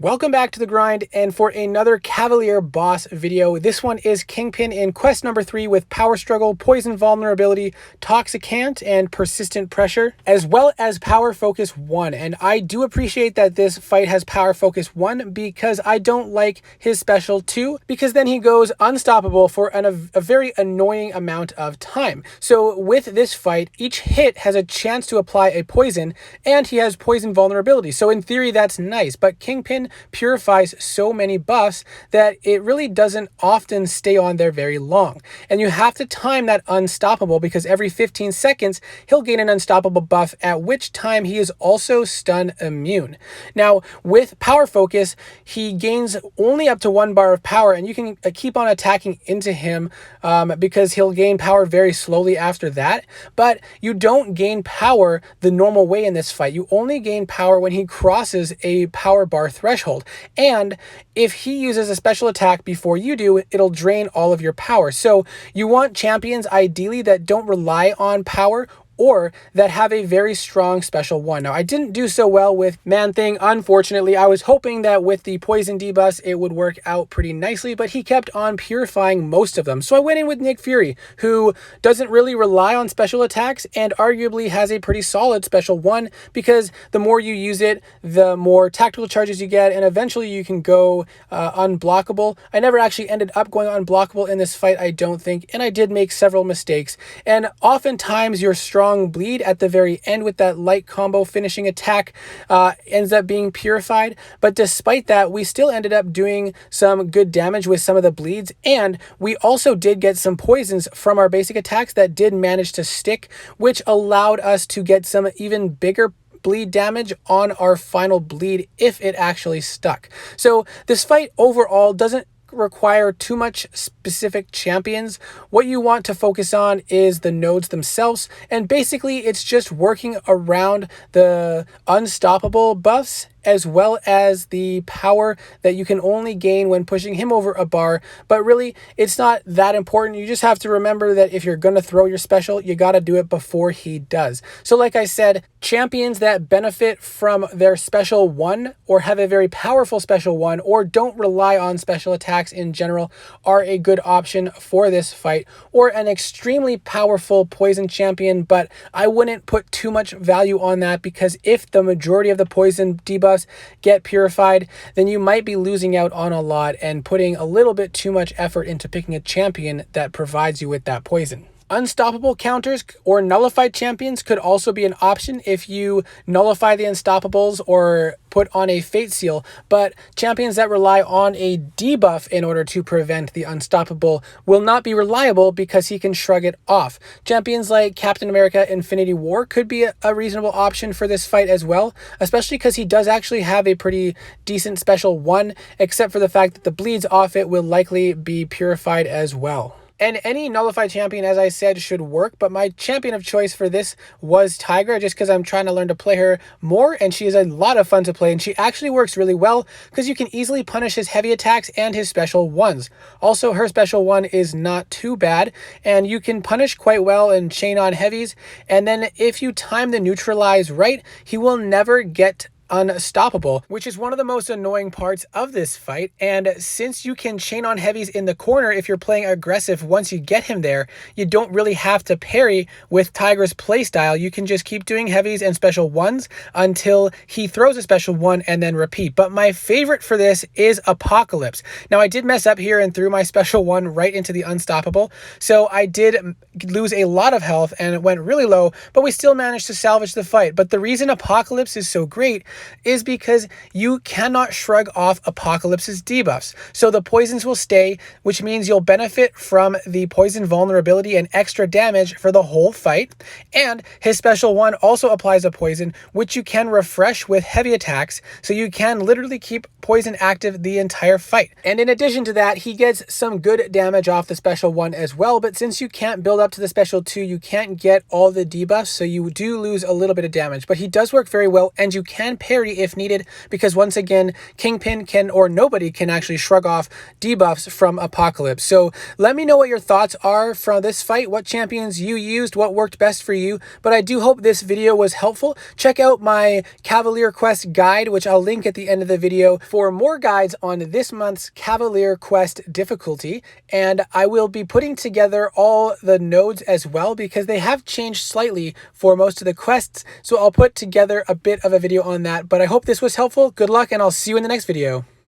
Welcome back to the grind and for another Cavalier boss video. This one is KingPin in quest number 3 with Power Struggle, Poison Vulnerability, Toxicant, and Persistent Pressure, as well as Power Focus 1. And I do appreciate that this fight has Power Focus 1 because I don't like his special 2 because then he goes unstoppable for a very annoying amount of time. So with this fight, each hit has a chance to apply a poison and he has Poison Vulnerability. So in theory, that's nice, but KingPin purifies so many buffs that it really doesn't often stay on there very long. And you have to time that unstoppable because every 15 seconds, he'll gain an unstoppable buff, at which time he is also stun immune. Now, with Power Focus, he gains only up to 1 bar of power, and you can keep on attacking into him because he'll gain power very slowly after that. But you don't gain power the normal way in this fight. You only gain power when he crosses a power bar threshold. And if he uses a special attack before you do, it'll drain all of your power. So you want champions ideally that don't rely on power or that have a very strong special 1. Now, I didn't do so well with Man-Thing, unfortunately. I was hoping that with the poison debuffs, it would work out pretty nicely, but he kept on purifying most of them. So I went in with Nick Fury, who doesn't really rely on special attacks and arguably has a pretty solid special 1 because the more you use it, the more tactical charges you get, and eventually you can go unblockable. I never actually ended up going unblockable in this fight, I don't think, and I did make several mistakes. And oftentimes your strong bleed at the very end with that light combo finishing attack ends up being purified, but despite that, we still ended up doing some good damage with some of the bleeds, and we also did get some poisons from our basic attacks that did manage to stick, which allowed us to get some even bigger bleed damage on our final bleed if it actually stuck. So this fight overall doesn't require too much specific champions. What you want to focus on is the nodes themselves, and basically it's just working around the unstoppable buffs as well as the power that you can only gain when pushing him over a bar. But really, it's not that important. You just have to remember that if you're going to throw your special, you got to do it before he does. So like I said, champions that benefit from their special 1 or have a very powerful special 1 or don't rely on special attacks in general are a good option for this fight, or an extremely powerful poison champion, but I wouldn't put too much value on that because if the majority of the poison debuffs get purified, then you might be losing out on a lot and putting a little bit too much effort into picking a champion that provides you with that poison. Unstoppable counters or nullified champions could also be an option if you nullify the unstoppables or put on a fate seal, but champions that rely on a debuff in order to prevent the unstoppable will not be reliable because he can shrug it off. Champions like Captain America Infinity War could be a reasonable option for this fight as well, especially because he does actually have a pretty decent special 1, except for the fact that the bleeds off it will likely be purified as well. And any nullified champion, as I said, should work, but my champion of choice for this was Tigra, just because I'm trying to learn to play her more, and she is a lot of fun to play, and she actually works really well because you can easily punish his heavy attacks and his special 1s. Also, her special 1 is not too bad, and you can punish quite well and chain on heavies, and then if you time the neutralize right, he will never get unstoppable, which is one of the most annoying parts of this fight. And since you can chain on heavies in the corner if you're playing aggressive once you get him there, you don't really have to parry with Tigra's playstyle. You can just keep doing heavies and special 1s until he throws a special 1 and then repeat. But my favorite for this is Apocalypse. Now, I did mess up here and threw my special 1 right into the unstoppable, so I did lose a lot of health and it went really low, but we still managed to salvage the fight. But the reason Apocalypse is so great is because you cannot shrug off Apocalypse's debuffs. So the poisons will stay, which means you'll benefit from the poison vulnerability and extra damage for the whole fight. And his special 1 also applies a poison, which you can refresh with heavy attacks. So you can literally keep poison active the entire fight. And in addition to that, he gets some good damage off the special 1 as well. But since you can't build up to the special 2, you can't get all the debuffs. So you do lose a little bit of damage, but he does work very well, and you can parry if needed, because once again, KingPin can, or nobody can actually shrug off debuffs from Apocalypse. So let me know what your thoughts are from this fight, what champions you used, what worked best for you. But I do hope this video was helpful. Check out my Cavalier Quest guide, which I'll link at the end of the video, for more guides on this month's Cavalier Quest difficulty. And I will be putting together all the nodes as well, because they have changed slightly for most of the quests. So I'll put together a bit of a video on that. But I hope this was helpful. Good luck, and I'll see you in the next video.